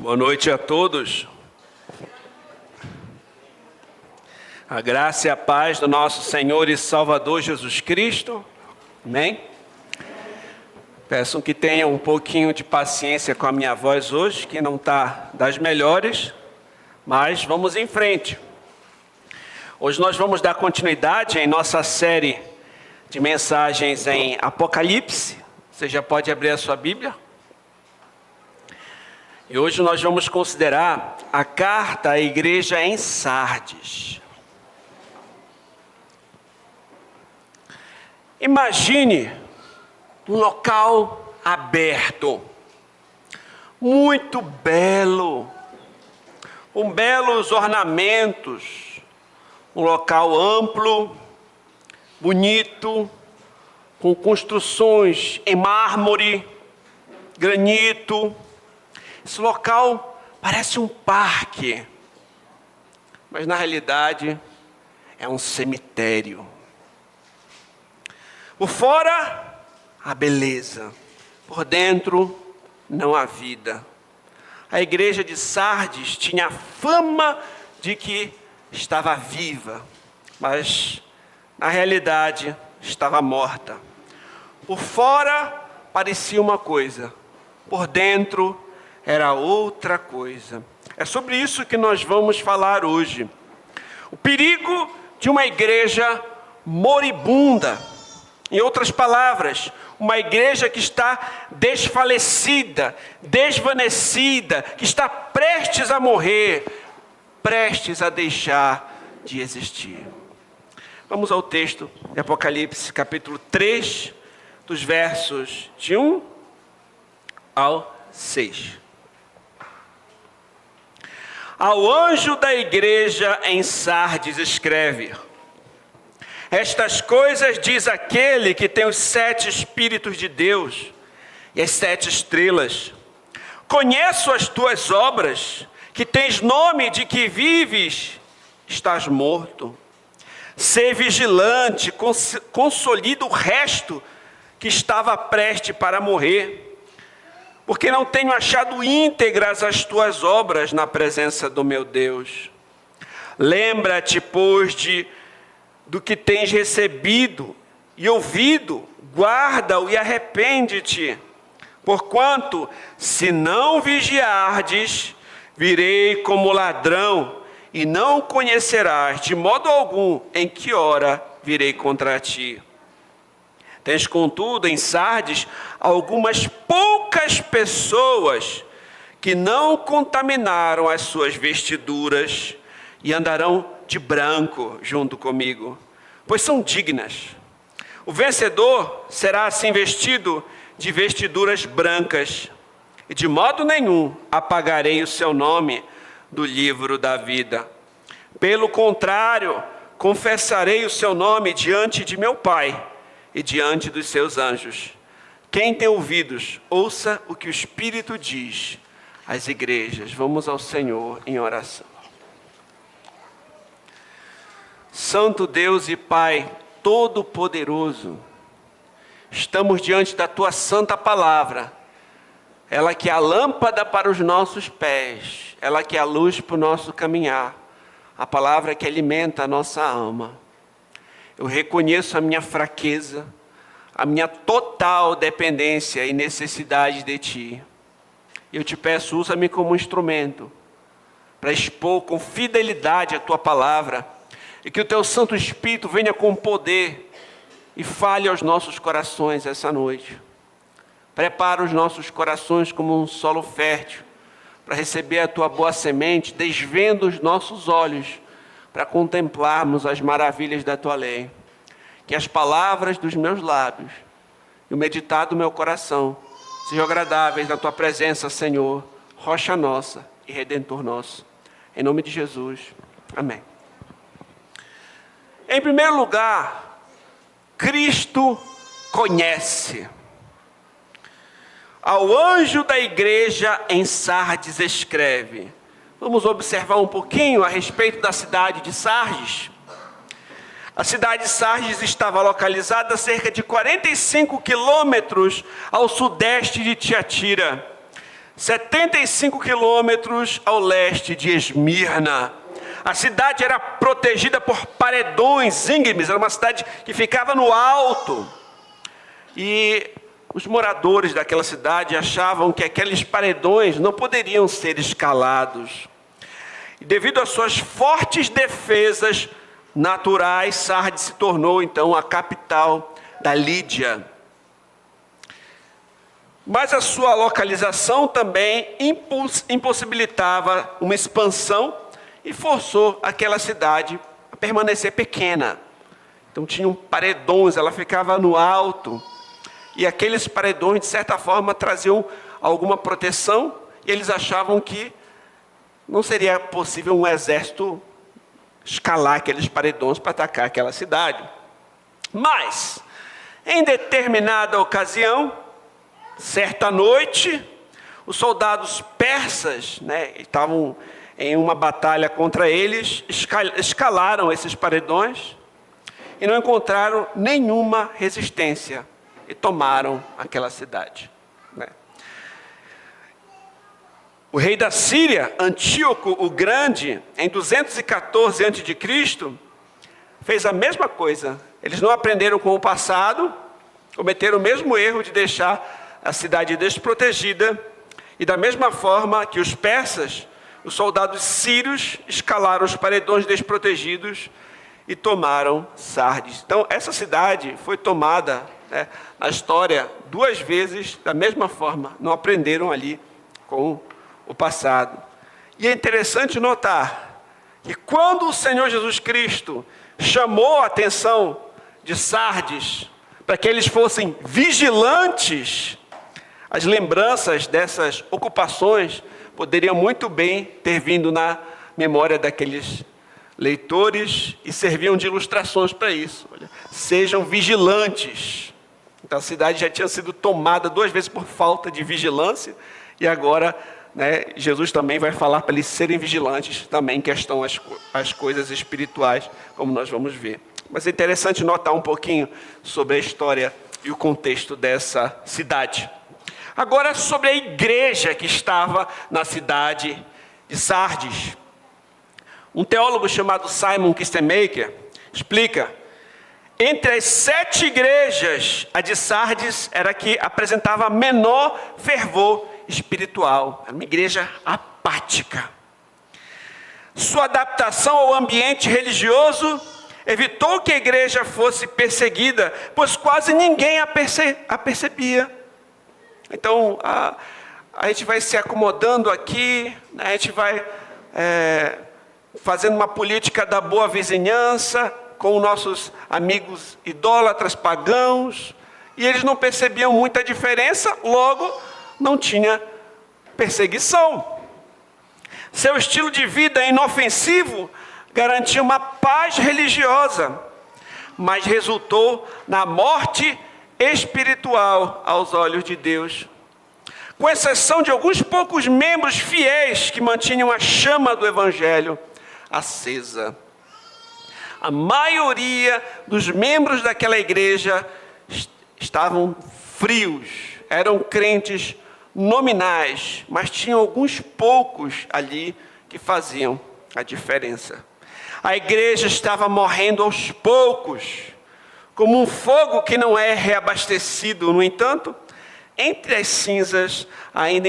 Boa noite a todos. A graça e a paz do nosso Senhor e Salvador Jesus Cristo. Amém? Peço que tenham um pouquinho de paciência com a minha voz hoje, que não está das melhores, mas vamos em frente. Hoje nós vamos dar continuidade em nossa série de mensagens em Apocalipse. Você já pode abrir a sua Bíblia. E hoje nós vamos considerar a carta à igreja em Sardes. Imagine um local aberto, muito belo, com belos ornamentos, um local amplo, bonito, com construções em mármore, granito. Esse local parece um parque, mas na realidade é um cemitério. Por fora, a beleza. Por dentro, não há vida. A igreja de Sardes tinha a fama de que estava viva, mas na realidade estava morta. Por fora, parecia uma coisa. Por dentro, era outra coisa. É sobre isso que nós vamos falar hoje. O perigo de uma igreja moribunda. Em outras palavras, uma igreja que está desfalecida, desvanecida, que está prestes a morrer, prestes a deixar de existir. Vamos ao texto de Apocalipse, capítulo 3, dos versos de 1 ao 6. Ao anjo da igreja em Sardes escreve: estas coisas diz aquele que tem os 7 Espíritos de Deus e as 7 estrelas. Conheço as tuas obras, que tens nome de que vives, estás morto. Sê vigilante, consolida o resto que estava prestes para morrer. Porque não tenho achado íntegras as tuas obras na presença do meu Deus. Lembra-te, pois, do que tens recebido e ouvido, guarda-o e arrepende-te. Porquanto, se não vigiardes, virei como ladrão, e não conhecerás de modo algum em que hora virei contra ti. Tens, contudo, em Sardes, algumas poucas pessoas que não contaminaram as suas vestiduras e andarão de branco junto comigo, pois são dignas. O vencedor será assim vestido de vestiduras brancas, e de modo nenhum apagarei o seu nome do livro da vida. Pelo contrário, confessarei o seu nome diante de meu Pai e diante dos seus anjos. Quem tem ouvidos, ouça o que o Espírito diz às igrejas. Vamos ao Senhor em oração. Santo Deus e Pai Todo-Poderoso, estamos diante da Tua Santa Palavra, ela que é a lâmpada para os nossos pés, ela que é a luz para o nosso caminhar, a palavra que alimenta a nossa alma. Eu reconheço a minha fraqueza, a minha total dependência e necessidade de Ti. Eu te peço, usa-me como instrumento para expor com fidelidade a Tua palavra, e que o Teu Santo Espírito venha com poder e fale aos nossos corações essa noite. Prepara os nossos corações como um solo fértil para receber a Tua boa semente, desvenda os nossos olhos para contemplarmos as maravilhas da Tua lei. Que as palavras dos meus lábios e o meditar do meu coração sejam agradáveis na Tua presença, Senhor, rocha nossa e Redentor nosso. Em nome de Jesus. Amém. Em primeiro lugar, Cristo conhece. Ao anjo da igreja em Sardes escreve. Vamos observar um pouquinho a respeito da cidade de Sardes. A cidade de Sardes estava localizada a cerca de 45 quilômetros ao sudeste de Tiatira. 75 quilômetros ao leste de Esmirna. A cidade era protegida por paredões íngremes, era uma cidade que ficava no alto. E os moradores daquela cidade achavam que aqueles paredões não poderiam ser escalados. E devido às suas fortes defesas naturais, Sardes se tornou então a capital da Lídia. Mas a sua localização também impossibilitava uma expansão e forçou aquela cidade a permanecer pequena. Então tinham paredões, ela ficava no alto. E aqueles paredões, de certa forma, traziam alguma proteção. E eles achavam que não seria possível um exército escalar aqueles paredões para atacar aquela cidade. Mas, em determinada ocasião, certa noite, os soldados persas, estavam em uma batalha contra eles, escalaram esses paredões e não encontraram nenhuma resistência e tomaram aquela cidade. O rei da Síria, Antíoco o Grande, em 214 a.C., fez a mesma coisa. Eles não aprenderam com o passado, cometeram o mesmo erro de deixar a cidade desprotegida, e da mesma forma que os persas, os soldados sírios escalaram os paredões desprotegidos e tomaram Sardes. Então, essa cidade foi tomada, na história 2 vezes, da mesma forma. Não aprenderam ali com o passado. E é interessante notar que quando o Senhor Jesus Cristo chamou a atenção de Sardes para que eles fossem vigilantes, as lembranças dessas ocupações poderiam muito bem ter vindo na memória daqueles leitores e serviam de ilustrações para isso. Olha, sejam vigilantes. Então a cidade já tinha sido tomada 2 vezes por falta de vigilância e agora Jesus também vai falar para eles serem vigilantes também em questão às coisas espirituais, como nós vamos ver. Mas é interessante notar um pouquinho sobre a história e o contexto dessa cidade. Agora, sobre a igreja que estava na cidade de Sardes. Um teólogo chamado Simon Kistemaker explica: entre as 7 igrejas, a de Sardes era a que apresentava menor fervor espiritual. Era uma igreja apática. Sua adaptação ao ambiente religioso evitou que a igreja fosse perseguida, pois quase ninguém a percebia. Então, a gente vai se acomodando aqui, a gente vai fazendo uma política da boa vizinhança com nossos amigos idólatras pagãos, e eles não percebiam muita diferença, logo não tinha perseguição. Seu estilo de vida inofensivo garantia uma paz religiosa, mas resultou na morte espiritual aos olhos de Deus. Com exceção de alguns poucos membros fiéis que mantinham a chama do Evangelho acesa. A maioria dos membros daquela igreja estavam frios, eram crentes nominais, mas tinham alguns poucos ali que faziam a diferença. A igreja estava morrendo aos poucos, como um fogo que não é reabastecido. No entanto, entre as cinzas ainda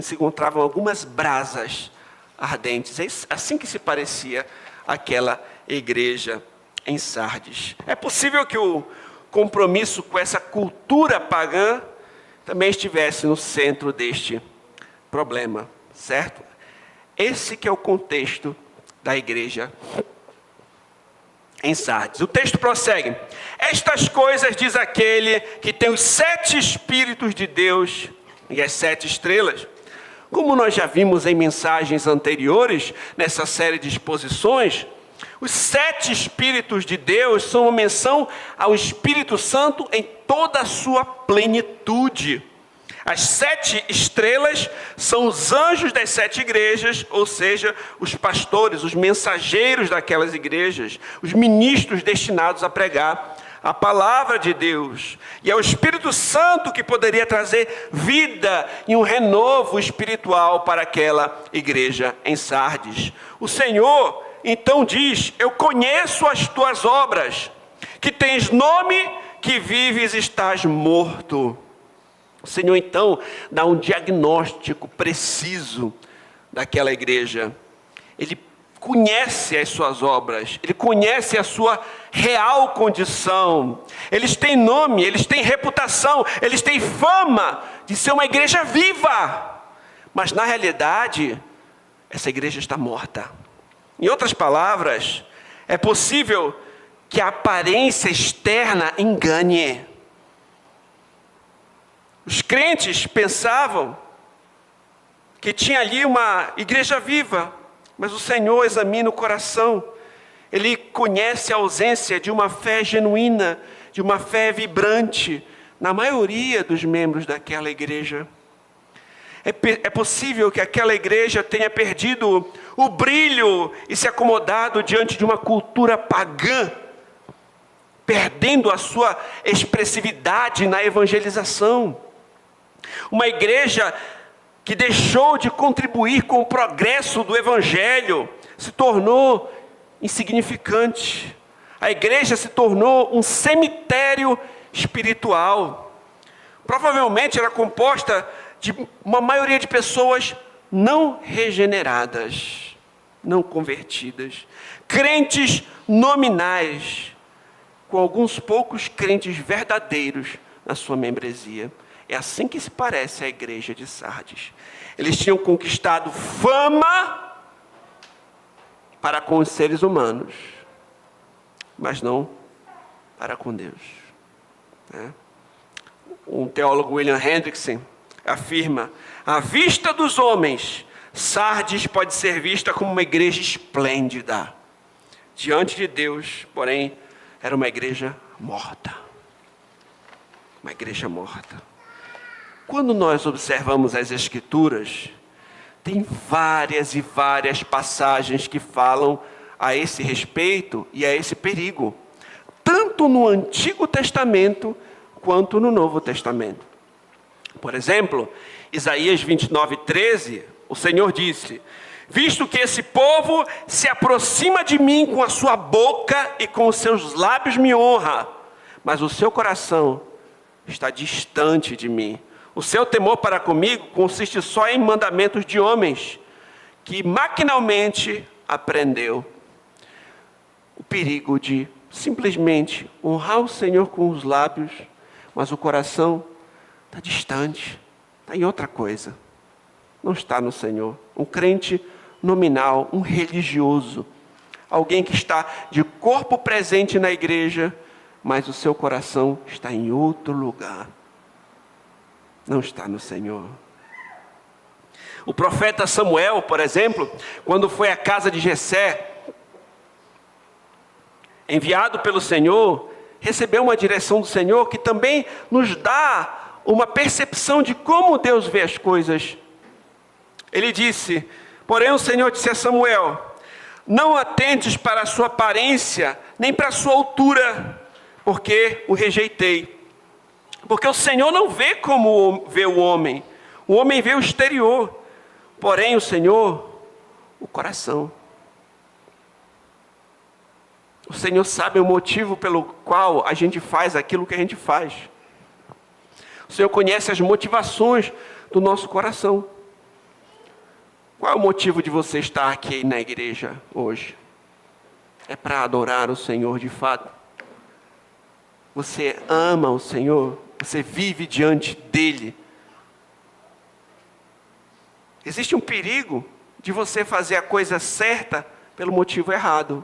se encontravam algumas brasas ardentes. É assim que se parecia aquela igreja em Sardes. É possível que o compromisso com essa cultura pagã também estivesse no centro deste problema, certo? Esse que é o contexto da igreja em Sardes. O texto prossegue: estas coisas diz aquele que tem os 7 Espíritos de Deus e as 7 estrelas. Como nós já vimos em mensagens anteriores, nessa série de exposições, os 7 Espíritos de Deus são uma menção ao Espírito Santo em toda a sua plenitude. As 7 estrelas são os anjos das 7 igrejas, ou seja, os pastores, os mensageiros daquelas igrejas, os ministros destinados a pregar a palavra de Deus. E é o Espírito Santo que poderia trazer vida e um renovo espiritual para aquela igreja em Sardes. O Senhor então diz: eu conheço as tuas obras, que tens nome, que vives e estás morto. O Senhor então dá um diagnóstico preciso daquela igreja. Ele conhece as suas obras, ele conhece a sua real condição. Eles têm nome, eles têm reputação, eles têm fama de ser uma igreja viva. Mas na realidade, essa igreja está morta. Em outras palavras, é possível que a aparência externa engane. Os crentes pensavam que tinha ali uma igreja viva, mas o Senhor examina o coração. Ele conhece a ausência de uma fé genuína, de uma fé vibrante, na maioria dos membros daquela igreja. É possível que aquela igreja tenha perdido o brilho e se acomodado diante de uma cultura pagã, perdendo a sua expressividade na evangelização. Uma igreja que deixou de contribuir com o progresso do evangelho se tornou insignificante. A igreja se tornou um cemitério espiritual. Provavelmente era composta de uma maioria de pessoas não regeneradas, não convertidas, crentes nominais, com alguns poucos crentes verdadeiros na sua membresia. É assim que se parece a igreja de Sardes. Eles tinham conquistado fama para com os seres humanos, mas não para com Deus. Um teólogo, William Hendrickson, afirma: à vista dos homens, Sardes pode ser vista como uma igreja esplêndida. Diante de Deus, porém, era uma igreja morta. Uma igreja morta. Quando nós observamos as Escrituras, tem várias e várias passagens que falam a esse respeito e a esse perigo, tanto no Antigo Testamento quanto no Novo Testamento. Por exemplo, Isaías 29:13, o Senhor disse: visto que esse povo se aproxima de mim com a sua boca e com os seus lábios me honra, mas o seu coração está distante de mim. O seu temor para comigo consiste só em mandamentos de homens, que maquinalmente aprendeu. O perigo de simplesmente honrar o Senhor com os lábios, mas o coração está distante, está em outra coisa. Não está no Senhor. Um crente nominal, um religioso, alguém que está de corpo presente na igreja, mas o seu coração está em outro lugar. Não está no Senhor. O profeta Samuel, por exemplo, quando foi à casa de Jessé, enviado pelo Senhor, recebeu uma direção do Senhor que também nos dá uma percepção de como Deus vê as coisas. Ele disse: porém o Senhor disse a Samuel: não atentes para a sua aparência, nem para a sua altura, porque o rejeitei. Porque o Senhor não vê como vê o homem vê o exterior, porém o Senhor, o coração. O Senhor sabe o motivo pelo qual a gente faz aquilo que a gente faz. O Senhor conhece as motivações do nosso coração. Qual é o motivo de você estar aqui na igreja hoje? É para adorar o Senhor de fato? Você ama o Senhor? Você vive diante dEle? Existe um perigo de você fazer a coisa certa pelo motivo errado.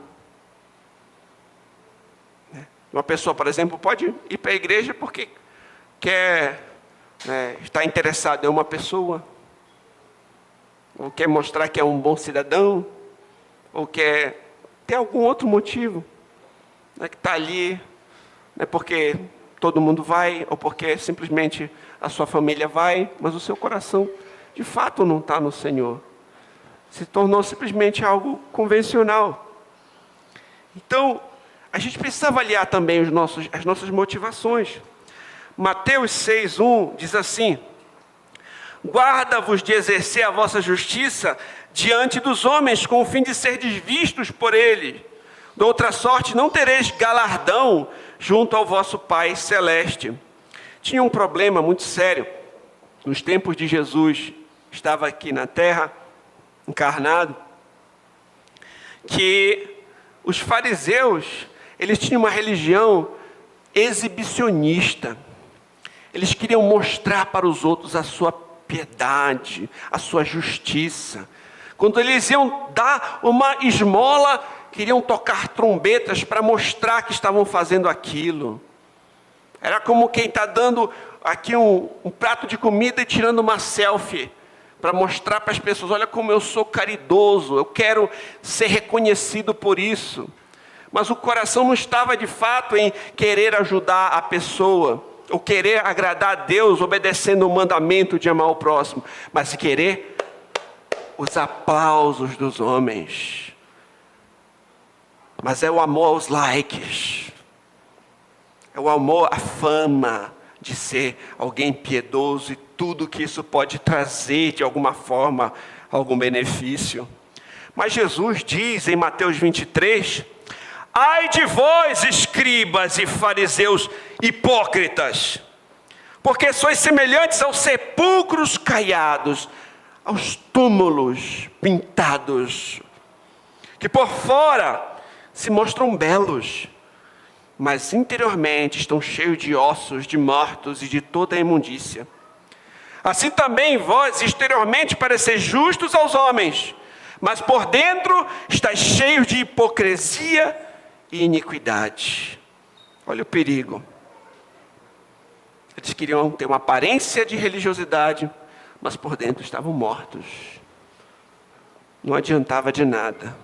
Uma pessoa, por exemplo, pode ir para a igreja porque quer estar interessado em uma pessoa, ou quer mostrar que é um bom cidadão, ou quer ter algum outro motivo, que está ali, porque todo mundo vai, ou porque simplesmente a sua família vai, mas o seu coração de fato não está no Senhor. Se tornou simplesmente algo convencional. Então, a gente precisa avaliar também as nossas motivações. Mateus 6:1 diz assim: guarda-vos de exercer a vossa justiça diante dos homens, com o fim de serdes vistos por eles. De outra sorte, não tereis galardão junto ao vosso Pai Celeste. Tinha um problema muito sério. Nos tempos de Jesus, estava aqui na terra, encarnado, que os fariseus, eles tinham uma religião exibicionista. Eles queriam mostrar para os outros a sua piedade, a sua justiça. Quando eles iam dar uma esmola, queriam tocar trombetas para mostrar que estavam fazendo aquilo. Era como quem está dando aqui um prato de comida e tirando uma selfie, para mostrar para as pessoas: olha como eu sou caridoso, eu quero ser reconhecido por isso. Mas o coração não estava de fato em querer ajudar a pessoa, ou querer agradar a Deus, obedecendo o mandamento de amar o próximo, mas querer os aplausos dos homens. Mas é o amor aos likes, é o amor à fama de ser alguém piedoso e tudo que isso pode trazer de alguma forma, algum benefício. Mas Jesus diz em Mateus 23, ai de vós, escribas e fariseus hipócritas, porque sois semelhantes aos sepulcros caiados, aos túmulos pintados, que por fora se mostram belos, mas interiormente estão cheios de ossos, de mortos e de toda a imundícia. Assim também vós exteriormente pareceis justos aos homens, mas por dentro estáis cheios de hipocrisia e iniquidade. Olha o perigo. Eles queriam ter uma aparência de religiosidade, mas por dentro estavam mortos. Não adiantava de nada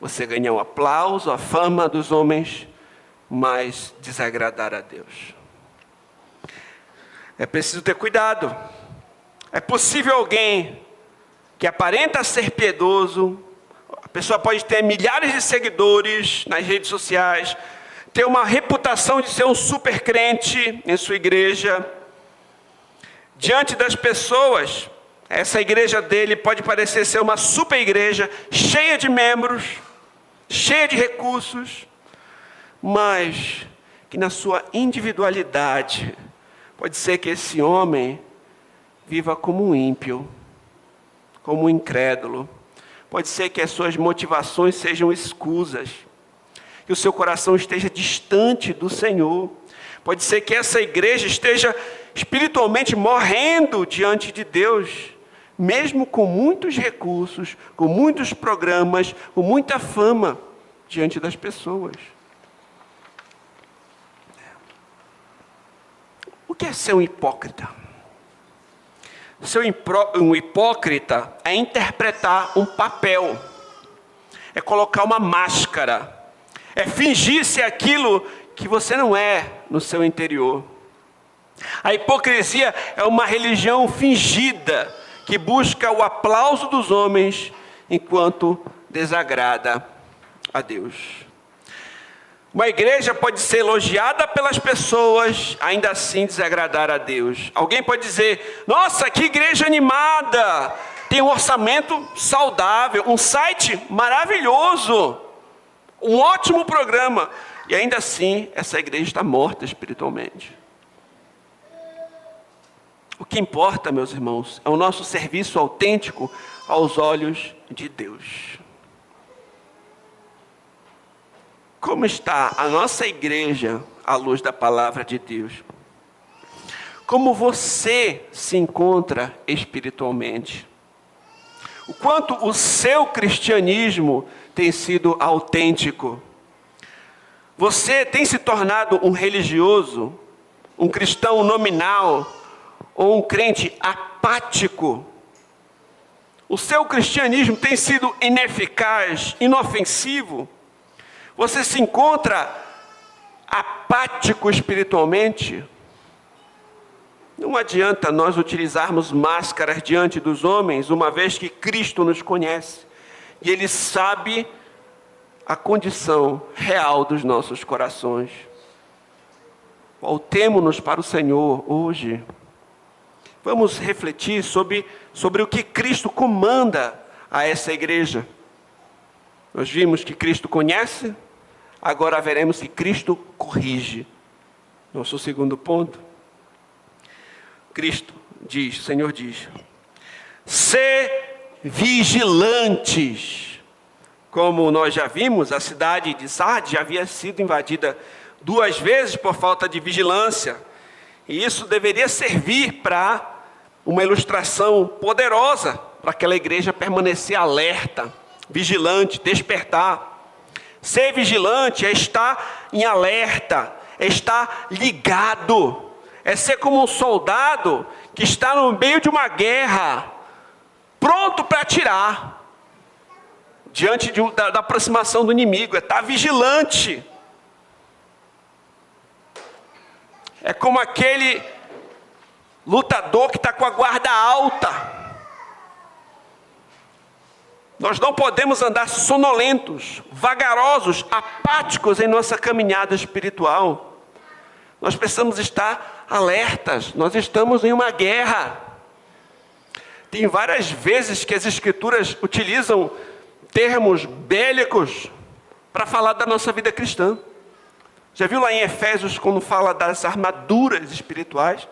você ganhar o aplauso, a fama dos homens, mas desagradar a Deus. É preciso ter cuidado. É possível alguém que aparenta ser piedoso, a pessoa pode ter milhares de seguidores nas redes sociais, ter uma reputação de ser um super crente em sua igreja. Diante das pessoas, essa igreja dele pode parecer ser uma super igreja, cheia de membros, cheia de recursos, mas que na sua individualidade, pode ser que esse homem viva como um ímpio, como um incrédulo. Pode ser que as suas motivações sejam escusas, que o seu coração esteja distante do Senhor. Pode ser que essa igreja esteja espiritualmente morrendo diante de Deus, mesmo com muitos recursos, com muitos programas, com muita fama diante das pessoas. O que é ser um hipócrita? Ser um hipócrita é interpretar um papel, é colocar uma máscara, é fingir ser aquilo que você não é no seu interior. A hipocrisia é uma religião fingida, que busca o aplauso dos homens, enquanto desagrada a Deus. Uma igreja pode ser elogiada pelas pessoas, ainda assim desagradar a Deus. Alguém pode dizer: nossa, que igreja animada, tem um orçamento saudável, um site maravilhoso, um ótimo programa, e ainda assim essa igreja está morta espiritualmente. O que importa, meus irmãos, é o nosso serviço autêntico aos olhos de Deus. Como está a nossa igreja à luz da palavra de Deus? Como você se encontra espiritualmente? O quanto o seu cristianismo tem sido autêntico? Você tem se tornado um religioso, um cristão nominal, ou um crente apático? O seu cristianismo tem sido ineficaz, inofensivo? Você se encontra apático espiritualmente? Não adianta nós utilizarmos máscaras diante dos homens, uma vez que Cristo nos conhece. E Ele sabe a condição real dos nossos corações. Voltemo-nos para o Senhor hoje. Vamos refletir sobre o que Cristo comanda a essa igreja. Nós vimos que Cristo conhece, agora veremos que Cristo corrige. Nosso segundo ponto. Cristo diz, o Senhor diz: ser vigilantes. Como nós já vimos, a cidade de Sardes já havia sido invadida 2 vezes por falta de vigilância. E isso deveria servir para uma ilustração poderosa para aquela igreja permanecer alerta, vigilante, despertar. Ser vigilante é estar em alerta, é estar ligado, é ser como um soldado que está no meio de uma guerra, pronto para atirar, diante da aproximação do inimigo, é estar vigilante. É como aquele lutador que está com a guarda alta. Nós não podemos andar sonolentos, vagarosos, apáticos em nossa caminhada espiritual. Nós precisamos estar alertas, nós estamos em uma guerra. Tem várias vezes que as Escrituras utilizam termos bélicos para falar da nossa vida cristã. Já viu lá em Efésios, quando fala das armaduras espirituais?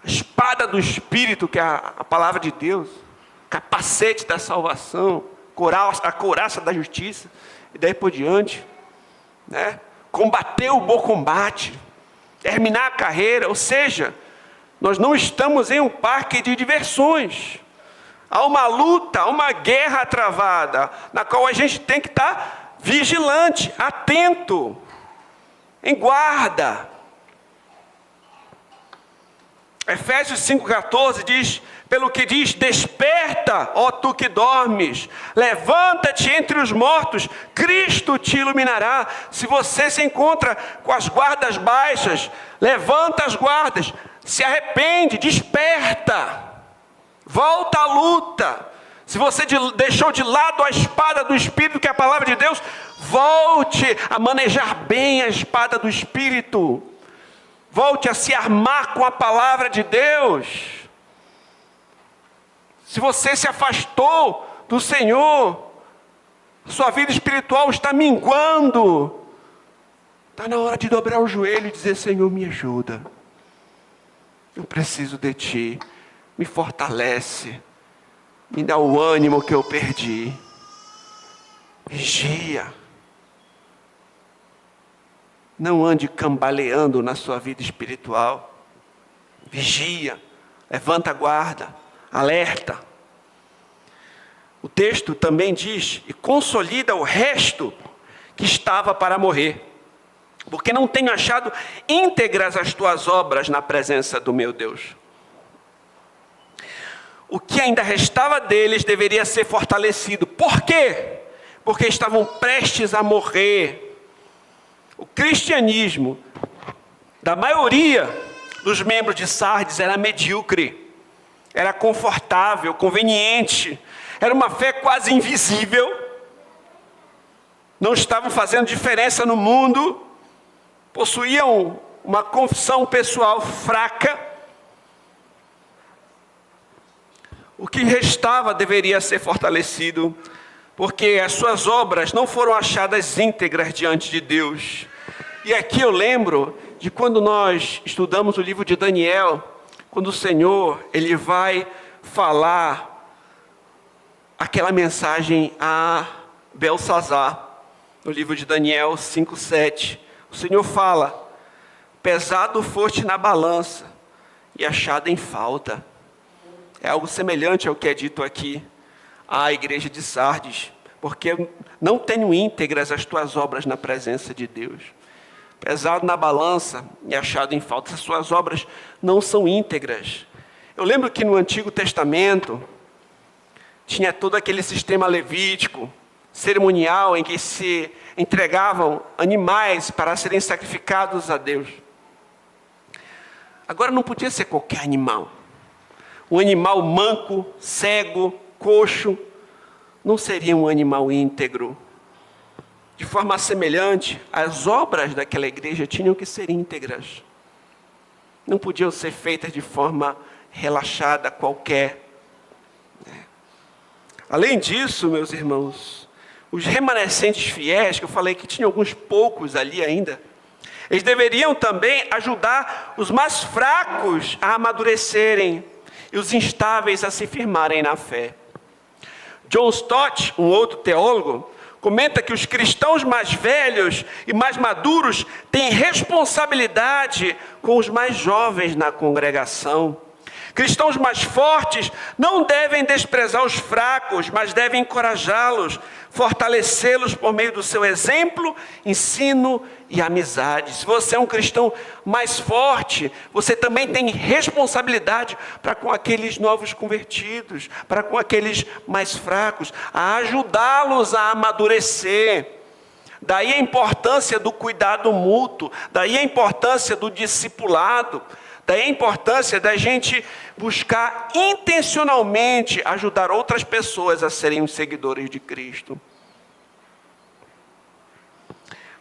A espada do Espírito, que é a palavra de Deus, capacete da salvação, a couraça da justiça, e daí por diante, né? Combater o bom combate, terminar a carreira, ou seja, nós não estamos em um parque de diversões. Há uma luta, há uma guerra travada, na qual a gente tem que estar vigilante, atento, em guarda. Efésios 5,14 diz: pelo que diz, desperta, ó tu que dormes, levanta-te entre os mortos, Cristo te iluminará. Se você se encontra com as guardas baixas, levanta as guardas, se arrepende, desperta, volta à luta. Se você deixou de lado a espada do Espírito, que é a palavra de Deus, volte a manejar bem a espada do Espírito. Volte a se armar com a palavra de Deus. Se você se afastou do Senhor, sua vida espiritual está minguando. Está na hora de dobrar o joelho e dizer: Senhor, me ajuda. Eu preciso de Ti. Me fortalece. Me dá o ânimo que eu perdi. Vigia. Não ande cambaleando na sua vida espiritual. Vigia. Levanta a guarda. Alerta. O texto também diz: e consolida o resto que estava para morrer, porque não tenho achado íntegras as tuas obras na presença do meu Deus. O que ainda restava deles deveria ser fortalecido. Por quê? Porque estavam prestes a morrer. O cristianismo da maioria dos membros de Sardes era medíocre, era confortável, conveniente, era uma fé quase invisível, não estavam fazendo diferença no mundo, possuíam uma confissão pessoal fraca. O que restava deveria ser fortalecido, porque as suas obras não foram achadas íntegras diante de Deus. E aqui eu lembro de quando nós estudamos o livro de Daniel, quando o Senhor, Ele vai falar aquela mensagem a Belsazar, no livro de Daniel 5:7. O Senhor fala: pesado foste na balança e achado em falta. É algo semelhante ao que é dito aqui à igreja de Sardes, porque não tenho íntegras as tuas obras na presença de Deus. Pesado na balança e achado em falta. As suas obras não são íntegras. Eu lembro que no Antigo Testamento tinha todo aquele sistema levítico, cerimonial, em que se entregavam animais para serem sacrificados a Deus. Agora não podia ser qualquer animal. Um animal manco, cego, coxo, não seria um animal íntegro. De forma semelhante, as obras daquela igreja tinham que ser íntegras. Não podiam ser feitas de forma relaxada qualquer. Além disso, meus irmãos, os remanescentes fiéis, que eu falei que tinha alguns poucos ali ainda, eles deveriam também ajudar os mais fracos a amadurecerem e os instáveis a se firmarem na fé. John Stott, um outro teólogo, comenta que os cristãos mais velhos e mais maduros têm responsabilidade com os mais jovens na congregação. Cristãos mais fortes não devem desprezar os fracos, mas devem encorajá-los, fortalecê-los por meio do seu exemplo, ensino e amizade. Se você é um cristão mais forte, você também tem responsabilidade para com aqueles novos convertidos, para com aqueles mais fracos, a ajudá-los a amadurecer. Daí a importância do cuidado mútuo, daí a importância do discipulado, daí a importância da gente buscar intencionalmente ajudar outras pessoas a serem os seguidores de Cristo.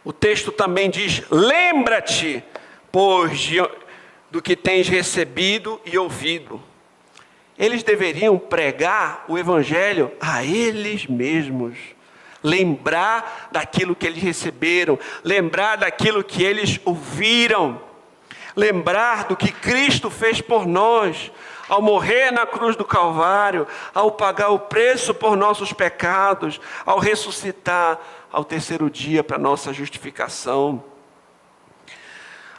O texto também diz: lembra-te, pois, do que tens recebido e ouvido. Eles deveriam pregar o evangelho a eles mesmos. Lembrar daquilo que eles receberam, lembrar daquilo que eles ouviram. Lembrar do que Cristo fez por nós, ao morrer na cruz do Calvário, ao pagar o preço por nossos pecados, ao ressuscitar ao terceiro dia para nossa justificação.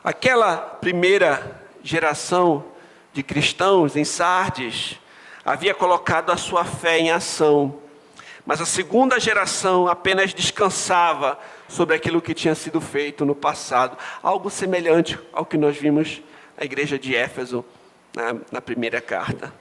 Aquela primeira geração de cristãos em Sardes havia colocado a sua fé em ação, mas a segunda geração apenas descansava sobre aquilo que tinha sido feito no passado. Algo semelhante ao que nós vimos na igreja de Éfeso, na primeira carta.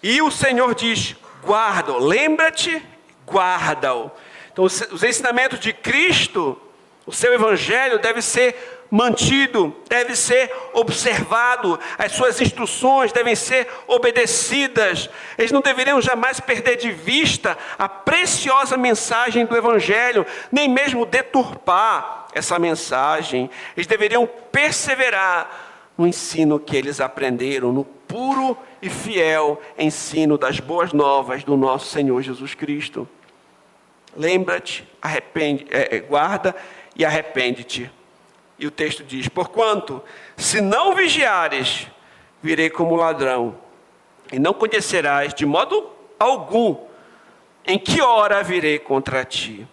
E o Senhor diz: guarda-o, lembra-te, guarda-o. Então os ensinamentos de Cristo, o seu evangelho deve ser mantido, deve ser observado, as suas instruções devem ser obedecidas. Eles não deveriam jamais perder de vista a preciosa mensagem do evangelho, nem mesmo deturpar essa mensagem. Eles deveriam perseverar no ensino que eles aprenderam, no puro e fiel ensino das boas novas do nosso Senhor Jesus Cristo. Lembra-te, guarda e arrepende-te. E o texto diz: porquanto, se não vigiares, virei como ladrão, e não conhecerás de modo algum em que hora virei contra ti.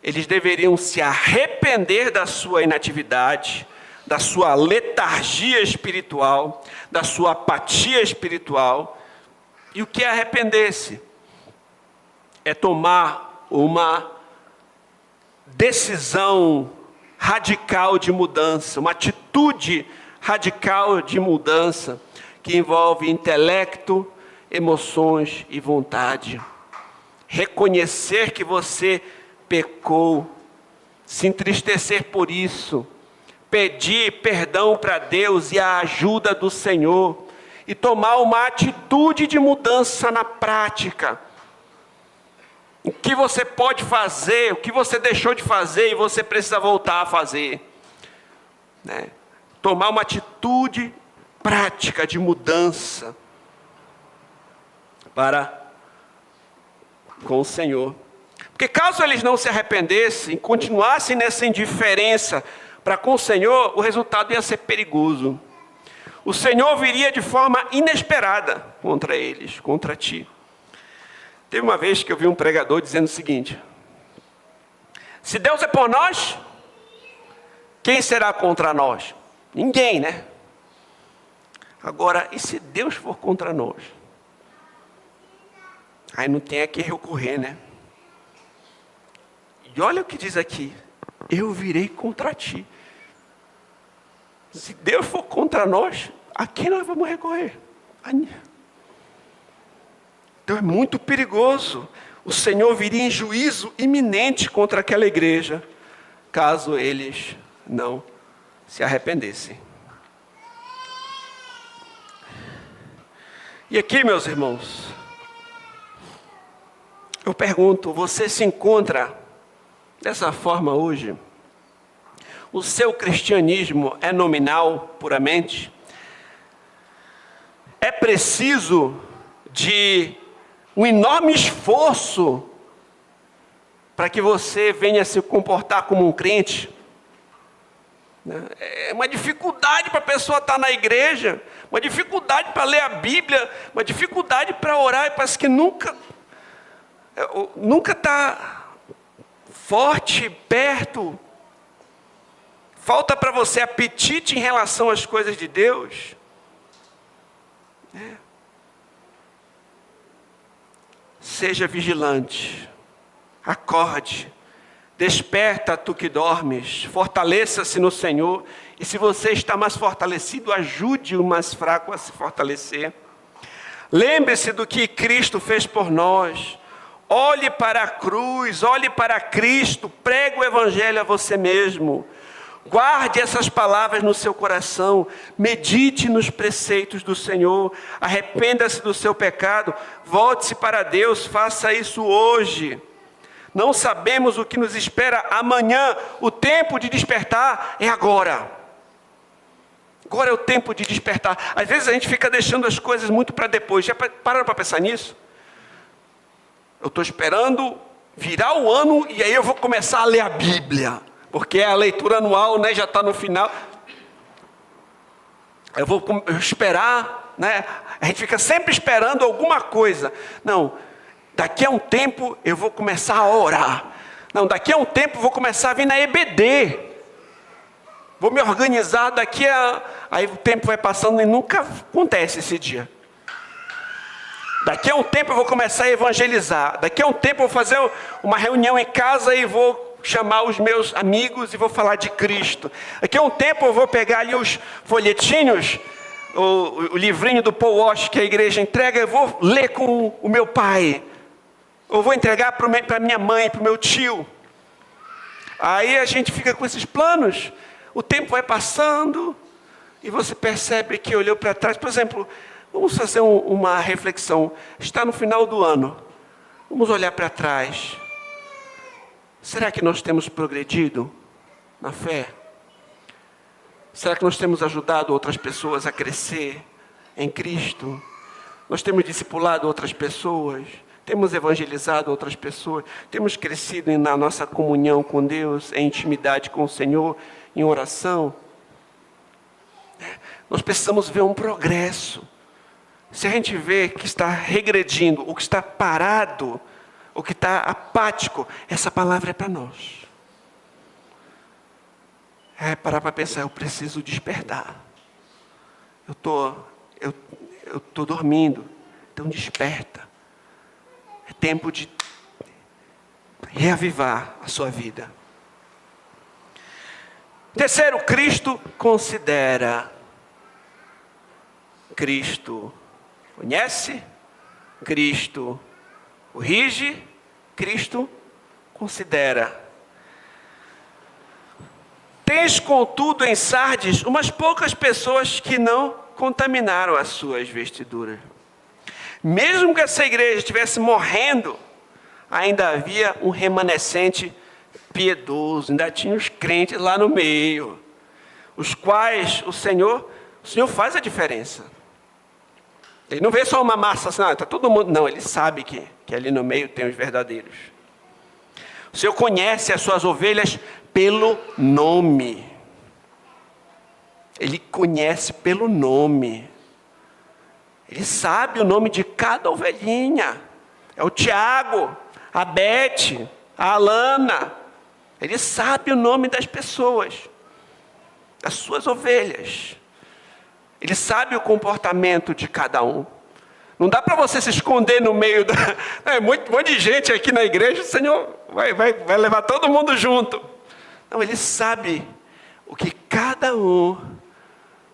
Eles deveriam se arrepender da sua inatividade, da sua letargia espiritual, da sua apatia espiritual. E o que é arrepender-se? É tomar uma decisão radical de mudança, uma atitude radical de mudança, que envolve intelecto, emoções e vontade. Reconhecer que você pecou, se entristecer por isso, pedir perdão para Deus e a ajuda do Senhor, e tomar uma atitude de mudança na prática. O que você pode fazer, o que você deixou de fazer e você precisa voltar a fazer. Tomar uma atitude prática de mudança com o Senhor. Porque caso eles não se arrependessem, continuassem nessa indiferença para com o Senhor, o resultado ia ser perigoso. O Senhor viria de forma inesperada contra eles, contra ti. Teve uma vez que eu vi um pregador dizendo o seguinte: se Deus é por nós, quem será contra nós? Ninguém, né? Agora, e se Deus for contra nós? Aí não tem a que recorrer, né? E olha o que diz aqui: eu virei contra ti. Se Deus for contra nós, a quem nós vamos recorrer? Então é muito perigoso. O Senhor viria em juízo iminente contra aquela igreja, caso eles não se arrependessem. E aqui, meus irmãos, eu pergunto: você se encontra Dessa forma, hoje, o seu cristianismo é nominal, puramente. É preciso de um enorme esforço para que você venha se comportar como um crente. É uma dificuldade para a pessoa estar na igreja, uma dificuldade para ler a Bíblia, uma dificuldade para orar, e parece que nunca está forte, perto. Falta para você apetite em relação às coisas de Deus. Seja vigilante, acorde, desperta tu que dormes, fortaleça-se no Senhor, e se você está mais fortalecido, ajude o mais fraco a se fortalecer. Lembre-se do que Cristo fez por nós, olhe para a cruz, olhe para Cristo, pregue o Evangelho a você mesmo, guarde essas palavras no seu coração, medite nos preceitos do Senhor, arrependa-se do seu pecado, volte-se para Deus, faça isso hoje. Não sabemos o que nos espera amanhã, o tempo de despertar é agora. Agora é o tempo de despertar. Às vezes a gente fica deixando as coisas muito para depois. Já pararam para pensar nisso? Eu estou esperando virar o ano e aí eu vou começar a ler a Bíblia. Porque a leitura anual, né, já está no final. Eu vou esperar, né? A gente fica sempre esperando alguma coisa. Não, daqui a um tempo eu vou começar a orar. Não, daqui a um tempo eu vou começar a vir na EBD. Vou me organizar daqui a... Aí o tempo vai passando e nunca acontece esse dia. Daqui a um tempo eu vou começar a evangelizar. Daqui a um tempo eu vou fazer uma reunião em casa e vou chamar os meus amigos e vou falar de Cristo. Daqui a um tempo eu vou pegar ali os folhetinhos, o livrinho do Paul Walsh que a igreja entrega, eu vou ler com o meu pai. Eu vou entregar para minha mãe, para o meu tio. Aí a gente fica com esses planos. O tempo vai passando e você percebe que olhou para trás. Por exemplo, vamos fazer uma reflexão. Está no final do ano. Vamos olhar para trás. Será que nós temos progredido na fé? Será que nós temos ajudado outras pessoas a crescer em Cristo? Nós temos discipulado outras pessoas? Temos evangelizado outras pessoas? Temos crescido na nossa comunhão com Deus, em intimidade com o Senhor, em oração? Nós precisamos ver um progresso. Se a gente vê que está regredindo, ou que está parado, ou que está apático, essa palavra é para nós. É parar para pensar, eu preciso despertar. Eu estou dormindo, então desperta. É tempo de reavivar a sua vida. Terceiro, Cristo considera. Cristo conhece, Cristo corrige, Cristo considera. Tens, contudo, em Sardes, umas poucas pessoas que não contaminaram as suas vestiduras. Mesmo que essa igreja estivesse morrendo, ainda havia um remanescente piedoso, ainda tinha os crentes lá no meio, os quais o Senhor faz a diferença. Ele não vê só uma massa assim, está todo mundo. Não, ele sabe que ali no meio tem os verdadeiros. O Senhor conhece as suas ovelhas pelo nome. Ele conhece pelo nome. Ele sabe o nome de cada ovelhinha. É o Tiago, a Bete, a Alana. Ele sabe o nome das pessoas, das suas ovelhas. Ele sabe o comportamento de cada um. Não dá para você se esconder no meio da... um monte de gente aqui na igreja, o Senhor vai levar todo mundo junto. Não, ele sabe o que cada um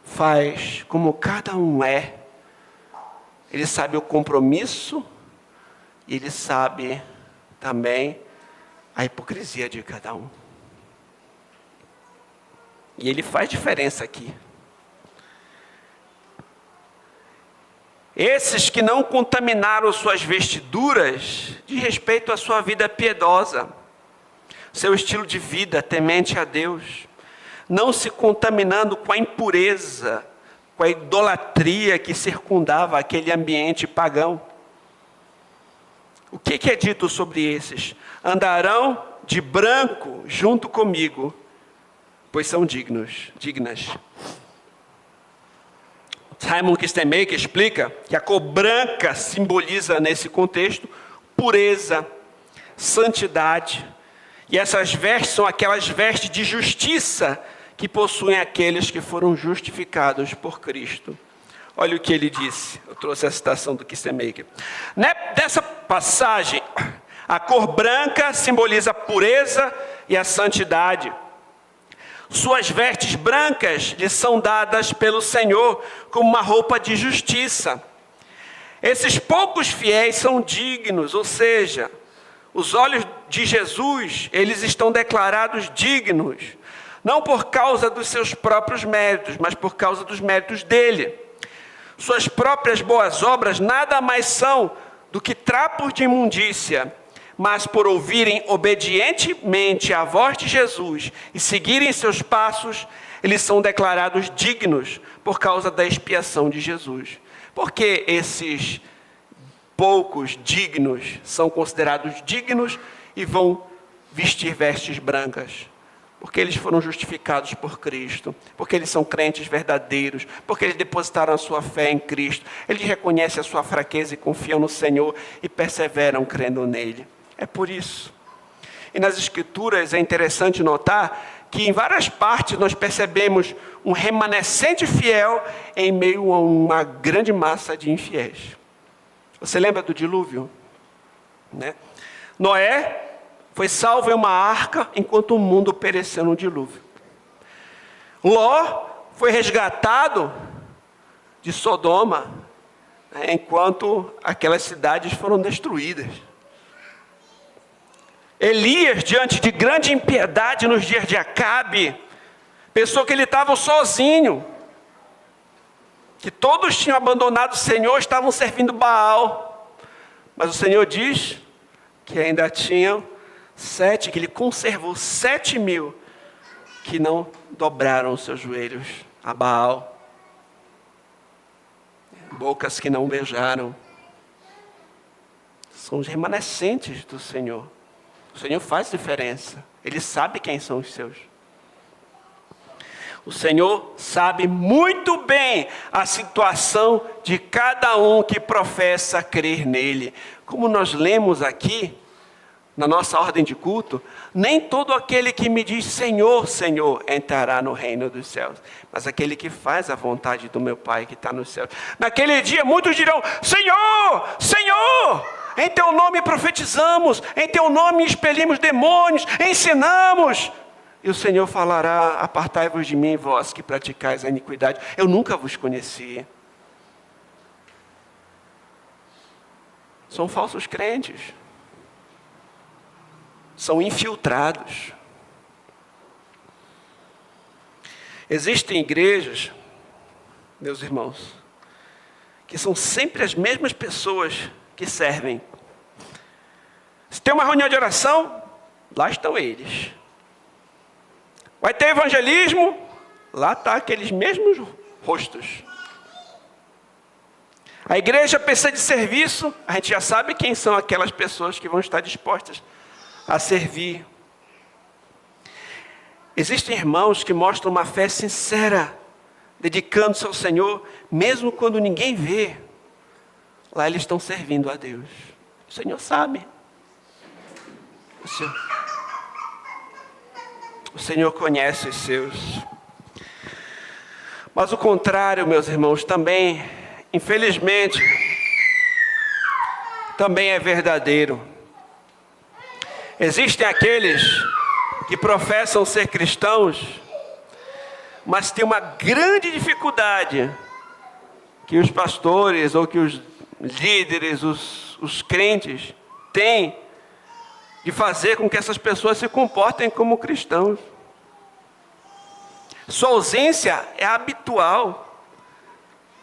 faz, como cada um é. Ele sabe o compromisso e ele sabe também a hipocrisia de cada um. E ele faz diferença aqui. Esses que não contaminaram suas vestiduras, diz respeito à sua vida piedosa. seu estilo de vida temente a Deus, não se contaminando com a impureza, com a idolatria que circundava aquele ambiente pagão. O que é dito sobre esses? Andarão de branco junto comigo, pois são dignas. Simon Kistemaker explica que a cor branca simboliza, nesse contexto, pureza, santidade. E essas vestes são aquelas vestes de justiça que possuem aqueles que foram justificados por Cristo. Olha o que ele disse. Eu trouxe a citação do Kistemaker. Dessa passagem, a cor branca simboliza a pureza e a santidade. Suas vestes brancas lhe são dadas pelo Senhor como uma roupa de justiça. Esses poucos fiéis são dignos, ou seja, os olhos de Jesus, eles estão declarados dignos, não por causa dos seus próprios méritos, mas por causa dos méritos dele. Suas próprias boas obras nada mais são do que trapos de imundícia, mas por ouvirem obedientemente a voz de Jesus e seguirem seus passos, eles são declarados dignos por causa da expiação de Jesus. Por que esses poucos dignos são considerados dignos e vão vestir vestes brancas? Porque eles foram justificados por Cristo, porque eles são crentes verdadeiros, porque eles depositaram a sua fé em Cristo, eles reconhecem a sua fraqueza e confiam no Senhor e perseveram crendo nele. É por isso. E nas Escrituras é interessante notar que em várias partes nós percebemos um remanescente fiel em meio a uma grande massa de infiéis. Você lembra do dilúvio? Né? Noé foi salvo em uma arca enquanto o mundo pereceu no dilúvio. Ló foi resgatado de Sodoma, né, enquanto aquelas cidades foram destruídas. Elias, diante de grande impiedade nos dias de Acabe, pensou que ele estava sozinho, que todos tinham abandonado o Senhor, estavam servindo Baal. Mas o Senhor diz que ainda tinham 7, que ele conservou 7.000 que não dobraram os seus joelhos a Baal. Bocas que não beijaram. São os remanescentes do Senhor. O Senhor faz diferença. Ele sabe quem são os seus. O Senhor sabe muito bem a situação de cada um que professa crer nele. Como nós lemos aqui, na nossa ordem de culto, nem todo aquele que me diz Senhor, Senhor, entrará no reino dos céus, mas aquele que faz a vontade do meu Pai que está nos céus. Naquele dia muitos dirão, Senhor, Senhor, em teu nome profetizamos, em teu nome expelimos demônios, ensinamos. E o Senhor falará, apartai-vos de mim, vós que praticais a iniquidade, eu nunca vos conheci. São falsos crentes. São infiltrados. Existem igrejas, meus irmãos, que são sempre as mesmas pessoas que servem. Se tem uma reunião de oração, lá estão eles. Vai ter evangelismo, lá estão aqueles mesmos rostos. A igreja precisa de serviço, a gente já sabe quem são aquelas pessoas que vão estar dispostas a servir. Existem irmãos que mostram uma fé sincera, dedicando-se ao Senhor, mesmo quando ninguém vê. Lá eles estão servindo a Deus. O Senhor sabe. O Senhor conhece os seus. Mas o contrário, meus irmãos, também, infelizmente, também é verdadeiro. Existem aqueles que professam ser cristãos, mas têm uma grande dificuldade que os pastores ou que os líderes, os crentes têm de fazer com que essas pessoas se comportem como cristãos. Sua ausência é habitual.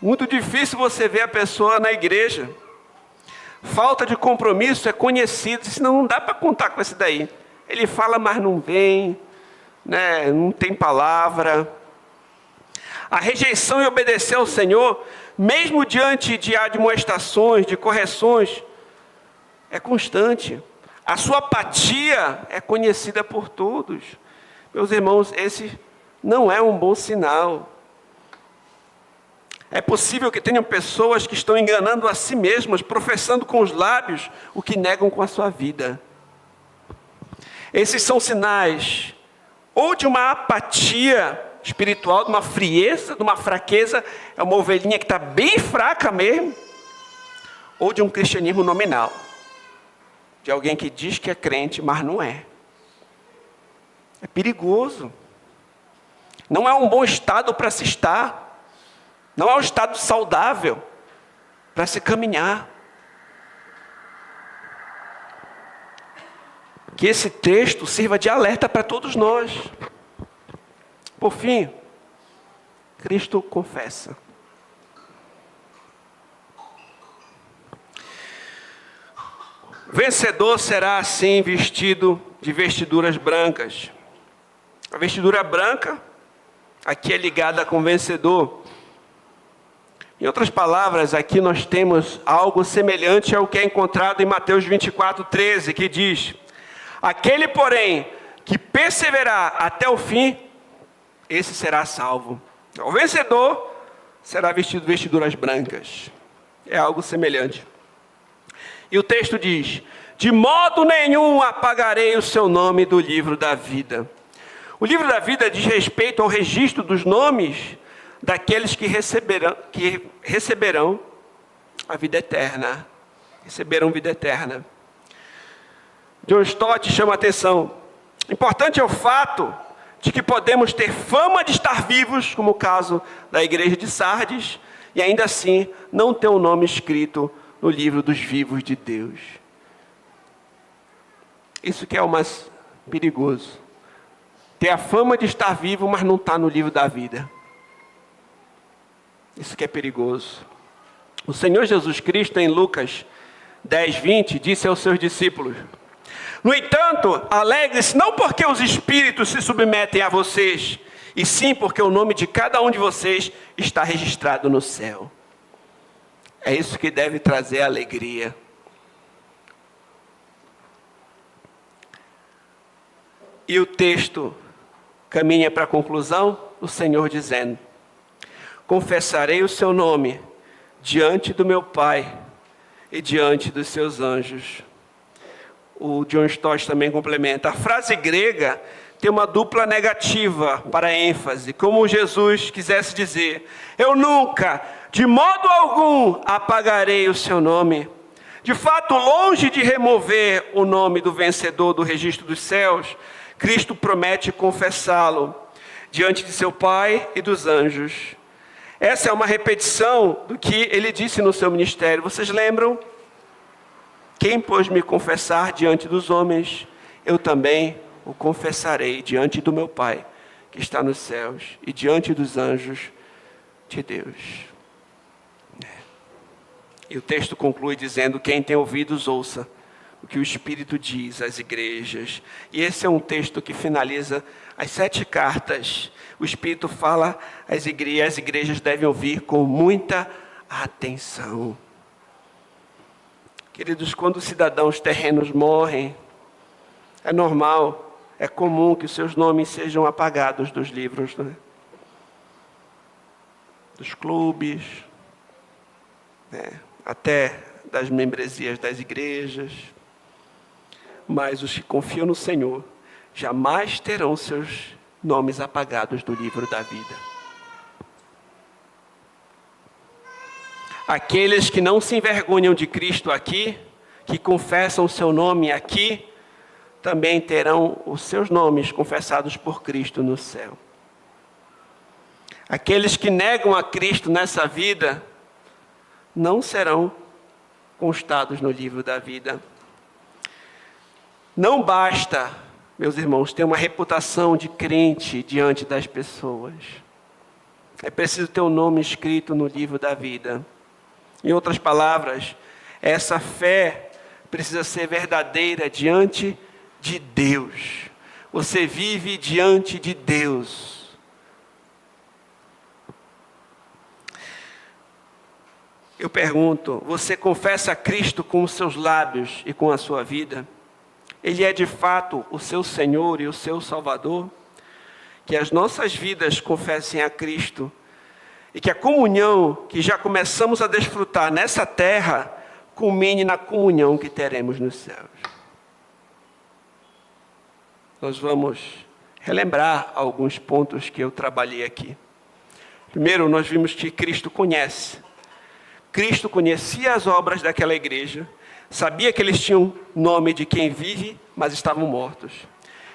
Muito difícil você ver a pessoa na igreja. Falta de compromisso é conhecido, senão não dá para contar com esse daí. Ele fala, mas não vem, né? Não tem palavra. A rejeição e obedecer ao Senhor, mesmo diante de admoestações, de correções, é constante. A sua apatia é conhecida por todos. Meus irmãos, esse não é um bom sinal. É possível que tenham pessoas que estão enganando a si mesmas, professando com os lábios o que negam com a sua vida. Esses são sinais ou de uma apatia espiritual, de uma frieza, de uma fraqueza, é uma ovelhinha que está bem fraca mesmo, ou de um cristianismo nominal, de alguém que diz que é crente, mas não é. É perigoso. Não é um bom estado para se estar. Não é um estado saudável para se caminhar. Que esse texto sirva de alerta para todos nós. Por fim, Cristo confessa. Vencedor será assim vestido de vestiduras brancas. A vestidura branca aqui é ligada com vencedor. Em outras palavras, aqui nós temos algo semelhante ao que é encontrado em Mateus 24:13, que diz: aquele, porém, que perseverar até o fim, esse será salvo. O vencedor será vestido de vestiduras brancas. É algo semelhante. E o texto diz: de modo nenhum apagarei o seu nome do livro da vida. O livro da vida diz respeito ao registro dos nomes daqueles que receberão a vida eterna. Receberão vida eterna. John Stott chama a atenção. Importante é o fato de que podemos ter fama de estar vivos, como o caso da igreja de Sardes, e ainda assim não ter o nome escrito no livro dos vivos de Deus. Isso que é o mais perigoso. Ter a fama de estar vivo, mas não está no livro da vida. Isso que é perigoso. O Senhor Jesus Cristo, em Lucas 10:20, disse aos seus discípulos: no entanto, alegre-se não porque os espíritos se submetem a vocês, e sim porque o nome de cada um de vocês está registrado no céu. É isso que deve trazer alegria. E o texto caminha para a conclusão, o Senhor dizendo: confessarei o seu nome diante do meu Pai e diante dos seus anjos. O John Stott também complementa. A frase grega tem uma dupla negativa para ênfase, como Jesus quisesse dizer: eu nunca, de modo algum, apagarei o seu nome. De fato, longe de remover o nome do vencedor do registro dos céus, Cristo promete confessá-lo diante de seu Pai e dos anjos. Essa é uma repetição do que ele disse no seu ministério. Vocês lembram? Quem, pois, me confessar diante dos homens, eu também o confessarei diante do meu Pai, que está nos céus, e diante dos anjos de Deus. E o texto conclui dizendo: quem tem ouvidos, ouça o que o Espírito diz às igrejas. E esse é um texto que finaliza as 7 cartas. O Espírito fala às igrejas, as igrejas devem ouvir com muita atenção. Queridos, quando os cidadãos terrenos morrem, é normal, é comum que os seus nomes sejam apagados dos livros, né? Dos clubes, né? Até das membresias das igrejas. Mas os que confiam no Senhor jamais terão seus nomes apagados do livro da vida. Aqueles que não se envergonham de Cristo aqui, que confessam o seu nome aqui, também terão os seus nomes confessados por Cristo no céu. Aqueles que negam a Cristo nessa vida, não serão constados no livro da vida. Não basta, meus irmãos, ter uma reputação de crente diante das pessoas. É preciso ter o nome escrito no livro da vida. Em outras palavras, essa fé precisa ser verdadeira diante de Deus. Você vive diante de Deus. Eu pergunto, você confessa a Cristo com os seus lábios e com a sua vida? Ele é de fato o seu Senhor e o seu Salvador? Que as nossas vidas confessem a Cristo e que a comunhão que já começamos a desfrutar nessa terra culmine na comunhão que teremos nos céus. Nós vamos relembrar alguns pontos que eu trabalhei aqui. Primeiro, nós vimos que Cristo conhece. Cristo conhecia as obras daquela igreja, sabia que eles tinham nome de quem vive, mas estavam mortos.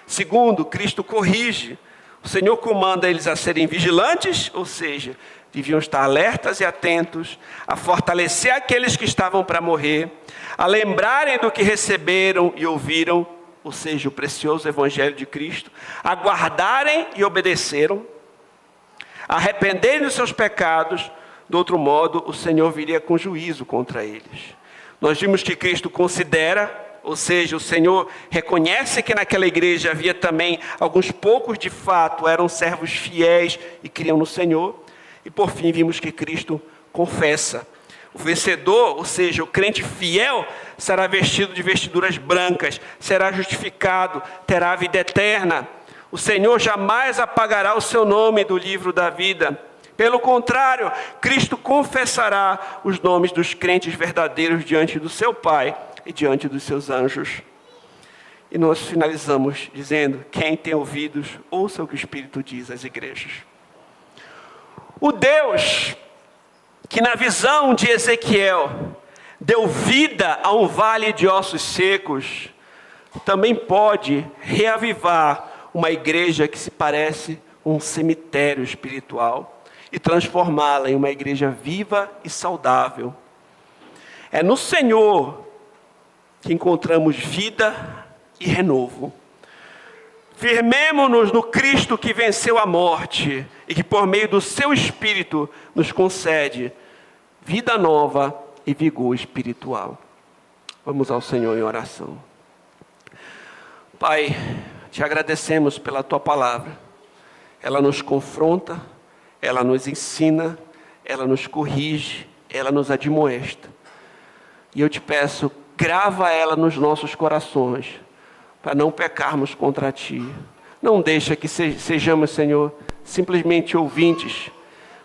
Segundo, Cristo corrige. O Senhor comanda eles a serem vigilantes, ou seja, deviam estar alertas e atentos, a fortalecer aqueles que estavam para morrer, a lembrarem do que receberam e ouviram, ou seja, o precioso Evangelho de Cristo, a guardarem e obedeceram, a arrependerem dos seus pecados. Do outro modo, o Senhor viria com juízo contra eles. Nós vimos que Cristo considera, ou seja, o Senhor reconhece que naquela igreja havia também alguns poucos de fato eram servos fiéis e criam no Senhor. E por fim vimos que Cristo confessa. O vencedor, ou seja, o crente fiel, será vestido de vestiduras brancas, será justificado, terá a vida eterna. O Senhor jamais apagará o seu nome do livro da vida. Pelo contrário, Cristo confessará os nomes dos crentes verdadeiros diante do seu Pai e diante dos seus anjos. E nós finalizamos dizendo: quem tem ouvidos, ouça o que o Espírito diz às igrejas. O Deus que na visão de Ezequiel deu vida a um vale de ossos secos, também pode reavivar uma igreja que se parece um cemitério espiritual e transformá-la em uma igreja viva e saudável. É no Senhor que encontramos vida e renovo. Firmemo-nos no Cristo que venceu a morte e que por meio do seu Espírito nos concede vida nova e vigor espiritual. Vamos ao Senhor em oração. Pai, te agradecemos pela tua palavra. Ela nos confronta, ela nos ensina, ela nos corrige, ela nos admoesta. E eu te peço, grava ela nos nossos corações, para não pecarmos contra ti. Não deixa que sejamos, Senhor, simplesmente ouvintes,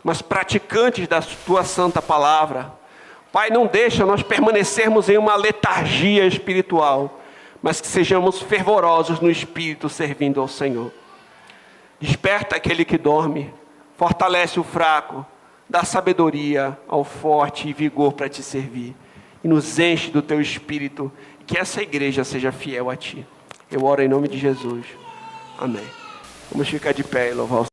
mas praticantes da tua santa palavra. Pai, não deixa nós permanecermos em uma letargia espiritual, mas que sejamos fervorosos no Espírito, servindo ao Senhor. Desperta aquele que dorme, fortalece o fraco, dá sabedoria ao forte e vigor para te servir. E nos enche do teu Espírito, e que essa igreja seja fiel a ti. Eu oro em nome de Jesus. Amém. Vamos ficar de pé e louvar o Senhor.